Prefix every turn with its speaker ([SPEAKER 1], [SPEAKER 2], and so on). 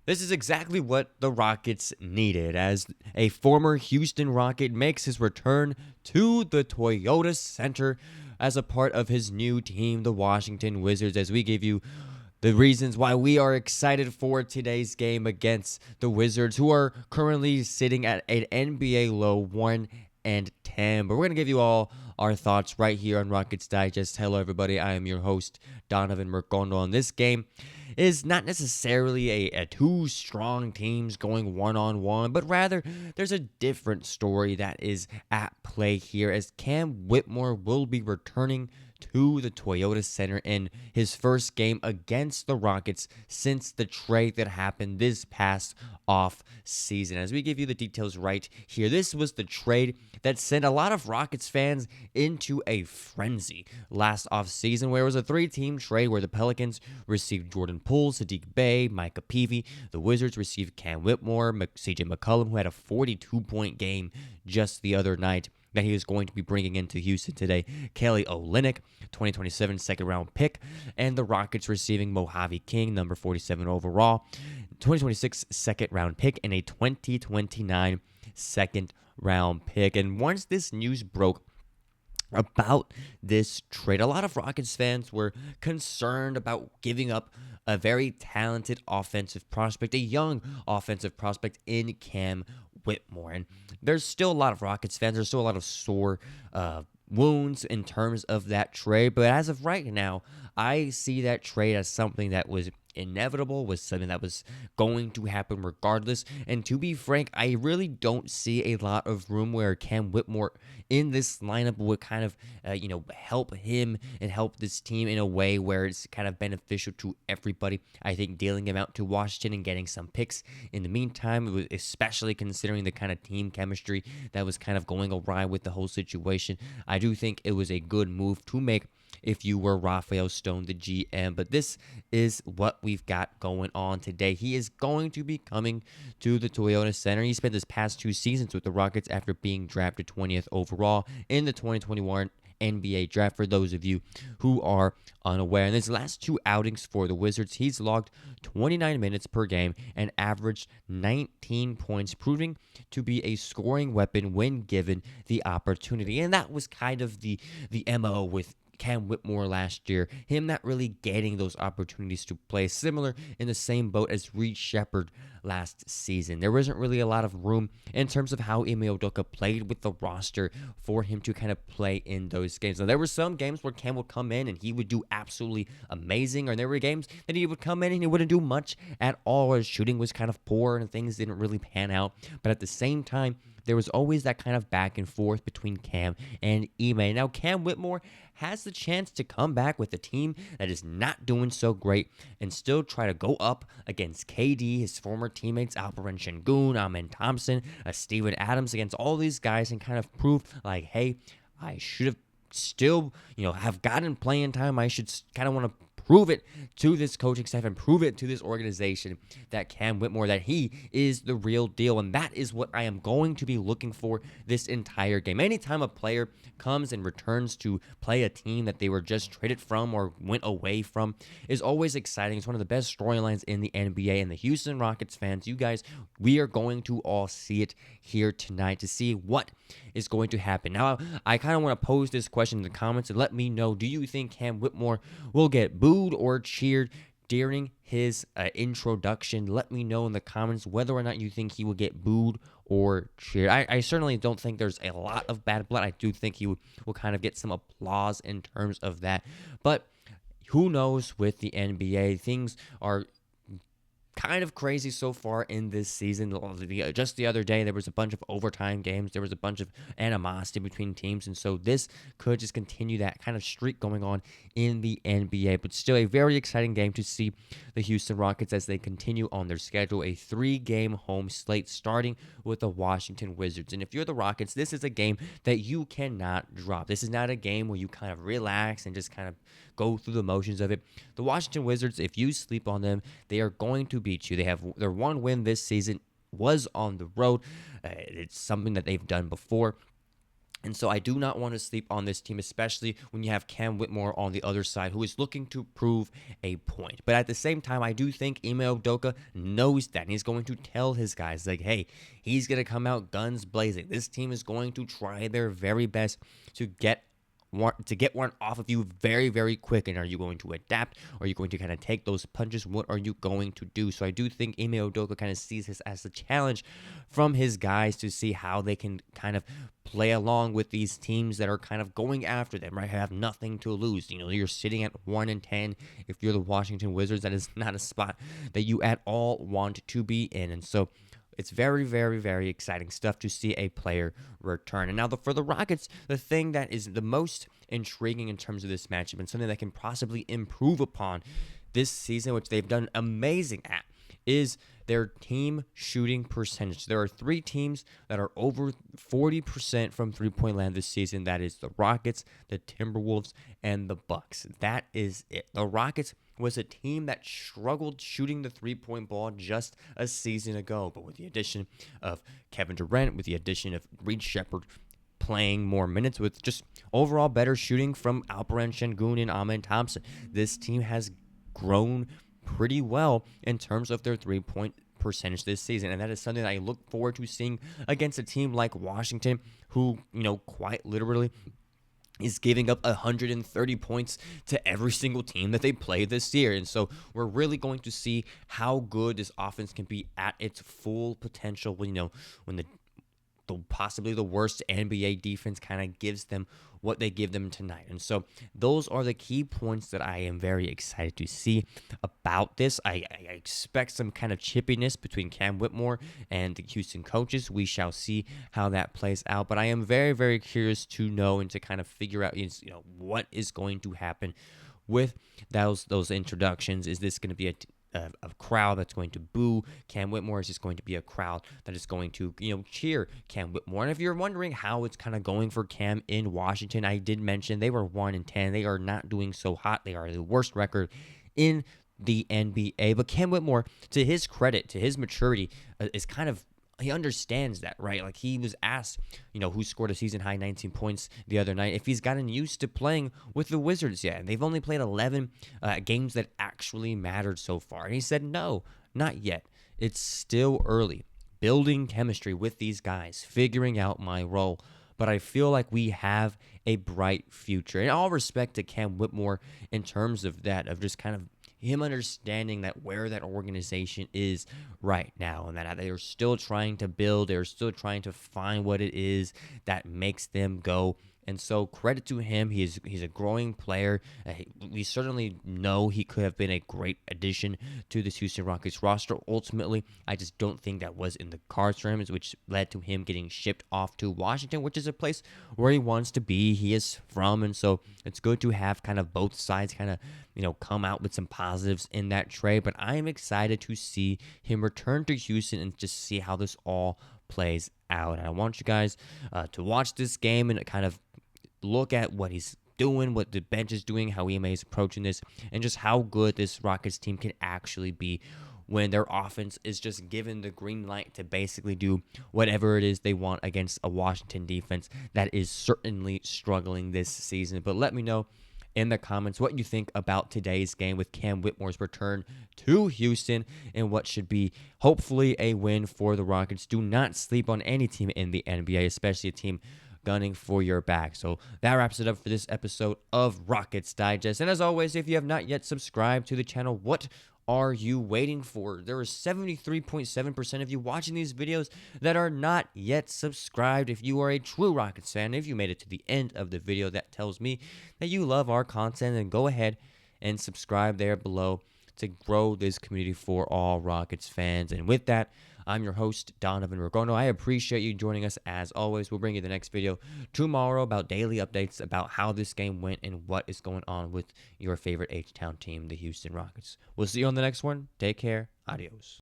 [SPEAKER 1] This is exactly what the Rockets needed as a former Houston Rocket makes his return to the Toyota Center as a part of his new team, the Washington Wizards, as we give you the reasons why we are excited for today's game against the Wizards, who are currently sitting at an NBA low 1-10. But we're going to give you all our thoughts right here on Rockets Digest. Hello, everybody. I am your host, Donovan Ricondo. On this game is not necessarily a two strong teams going one-on-one, but rather there's a different story that is at play here as Cam Whitmore will be returning to the Toyota Center in his first game against the Rockets since the trade that happened this past off season. As we give you the details right here, this was the trade that sent a lot of Rockets fans into a frenzy last off season, where it was a three-team trade where the Pelicans received Jordan Poole, Sadiq Bey, Micah Peavy. The Wizards received Cam Whitmore, CJ McCollum, who had a 42-point game just the other night that he is going to be bringing into Houston today. Kelly Olynyk, 2027 second-round pick, and the Rockets receiving Mojave King, number 47 overall, 2026 second-round pick, and a 2029 second-round pick. And once this news broke about this trade, a lot of Rockets fans were concerned about giving up a very talented offensive prospect, a young offensive prospect in Cam Whitmore. And there's still a lot of Rockets fans. There's still a lot of sore wounds in terms of that trade. But as of right now, I see that trade as something that was inevitable, was something that was going to happen regardless. And to be frank, I really don't see a lot of room where Cam Whitmore in this lineup would kind of, help him and help this team in a way where it's kind of beneficial to everybody. I think dealing him out to Washington and getting some picks in the meantime, especially considering the kind of team chemistry that was kind of going awry with the whole situation, I do think it was a good move to make if you were Rafael Stone, the GM. But this is what we've got going on today. He is going to be coming to the Toyota Center. He spent his past two seasons with the Rockets after being drafted 20th overall in the 2021 NBA draft, for those of you who are unaware. In his last two outings for the Wizards, he's logged 29 minutes per game and averaged 19 points, proving to be a scoring weapon when given the opportunity. And that was kind of the MO with Cam Whitmore last year, him not really getting those opportunities to play, similar in the same boat as Reed Shepherd last season. There wasn't really a lot of room in terms of how Ime Udoka played with the roster for him to kind of play in those games. Now, there were some games where Cam would come in and he would do absolutely amazing, or there were games that he would come in and he wouldn't do much at all. His shooting was kind of poor and things didn't really pan out. But at the same time, there was always that kind of back and forth between Cam and Ime. Now, Cam Whitmore has the chance to come back with a team that is not doing so great and still try to go up against KD, his former teammates, Alperen Şengün, Amen Thompson, Steven Adams, against all these guys, and kind of prove like, hey, I should have still, have gotten playing time. I should kind of want to prove it to this coaching staff and prove it to this organization that Cam Whitmore, that he is the real deal. And that is what I am going to be looking for this entire game. Anytime a player comes and returns to play a team that they were just traded from or went away from is always exciting. It's one of the best storylines in the NBA. And the Houston Rockets fans, you guys, we are going to all see it here tonight to see what is going to happen. Now, I kind of want to pose this question in the comments and let me know, do you think Cam Whitmore will get booed or cheered during his introduction? Let me know in the comments whether or not you think he will get booed or cheered. I certainly don't think there's a lot of bad blood. I do think he will kind of get some applause in terms of that. But who knows with the NBA? Things are kind of crazy so far in this season. Just the other day, there was a bunch of overtime games. There was a bunch of animosity between teams. And so this could just continue that kind of streak going on in the NBA. But still a very exciting game to see the Houston Rockets as they continue on their schedule. A 3-game home slate starting with the Washington Wizards. And if you're the Rockets, this is a game that you cannot drop. This is not a game where you kind of relax and just kind of go through the motions of it. The Washington Wizards, if you sleep on them, they are going to beat you. They have their one win this season was on the road. It's something that they've done before. And so I do not want to sleep on this team, especially when you have Cam Whitmore on the other side, who is looking to prove a point. But at the same time, I do think Ime Udoka knows that. And he's going to tell his guys, like, hey, he's going to come out guns blazing. This team is going to try their very best to get one off of you very, very quick. And are you going to adapt? Are you going to kind of take those punches? What are you going to do? So I do think Ime Udoka kind of sees this as a challenge from his guys to see how they can kind of play along with these teams that are kind of going after them, right? Have nothing to lose. You know, you're sitting at 1-10. If you're the Washington Wizards, that is not a spot that you at all want to be in. And so it's very, very, very exciting stuff to see a player return. And now for the Rockets, the thing that is the most intriguing in terms of this matchup and something that can possibly improve upon this season, which they've done amazing at, is their team shooting percentage. There are 3 teams that are over 40% from three-point land this season. That is the Rockets, the Timberwolves, and the Bucks. That is it. The Rockets was a team that struggled shooting the three-point ball just a season ago. But with the addition of Kevin Durant, with the addition of Reed Shepherd playing more minutes, with just overall better shooting from Alperen Şengün and Amen Thompson, this team has grown pretty well in terms of their three-point percentage this season. And that is something that I look forward to seeing against a team like Washington, who, quite literally is giving up 130 points to every single team that they play this year. And so we're really going to see how good this offense can be at its full potential when the possibly the worst NBA defense kind of gives them what they give them tonight. And so those are the key points that I am very excited to see about this. I expect some kind of chippiness between Cam Whitmore and the Houston coaches. We shall see how that plays out. But I am very, very curious to know and to kind of figure out what is going to happen with those introductions. Is this going to be a crowd that's going to boo Cam Whitmore? Is just going to be a crowd that is going to cheer Cam Whitmore? And if you're wondering how it's kind of going for Cam in Washington, I did mention they were 1-10. They are not doing so hot. They are the worst record in the NBA. But Cam Whitmore, to his credit, to his maturity, is kind of, he understands that, right? Like, he was asked, who scored a season-high 19 points the other night, if he's gotten used to playing with the Wizards yet. And they've only played 11 games that actually mattered so far. And he said, no, not yet. It's still early. Building chemistry with these guys, figuring out my role. But I feel like we have a bright future. In all respect to Cam Whitmore, in terms of that, of just kind of him understanding that where that organization is right now, and that they're still trying to build, they're still trying to find what it is that makes them go. And so credit to him. He's a growing player. We certainly know he could have been a great addition to this Houston Rockets roster. Ultimately, I just don't think that was in the cards for him, which led to him getting shipped off to Washington, which is a place where he wants to be. He is from, and so it's good to have kind of both sides kind of come out with some positives in that trade. But I am excited to see him return to Houston and just see how this all plays out. And I want you guys to watch this game and kind of look at what he's doing, what the bench is doing, how Ime is approaching this, and just how good this Rockets team can actually be when their offense is just given the green light to basically do whatever it is they want against a Washington defense that is certainly struggling this season. But let me know in the comments what you think about today's game with Cam Whitmore's return to Houston and what should be hopefully a win for the Rockets. Do not sleep on any team in the NBA, especially a team gunning for your back. So that wraps it up for this episode of Rockets Digest. And as always, if you have not yet subscribed to the channel, what are you waiting for? There is 73.7% of you watching these videos that are not yet subscribed. If you are a true Rockets fan, if you made it to the end of the video, that tells me that you love our content, and go ahead and subscribe there below to grow this community for all Rockets fans. And with that, I'm your host, Donovan Ricondo. I appreciate you joining us as always. We'll bring you the next video tomorrow about daily updates about how this game went and what is going on with your favorite H-Town team, the Houston Rockets. We'll see you on the next one. Take care. Adios.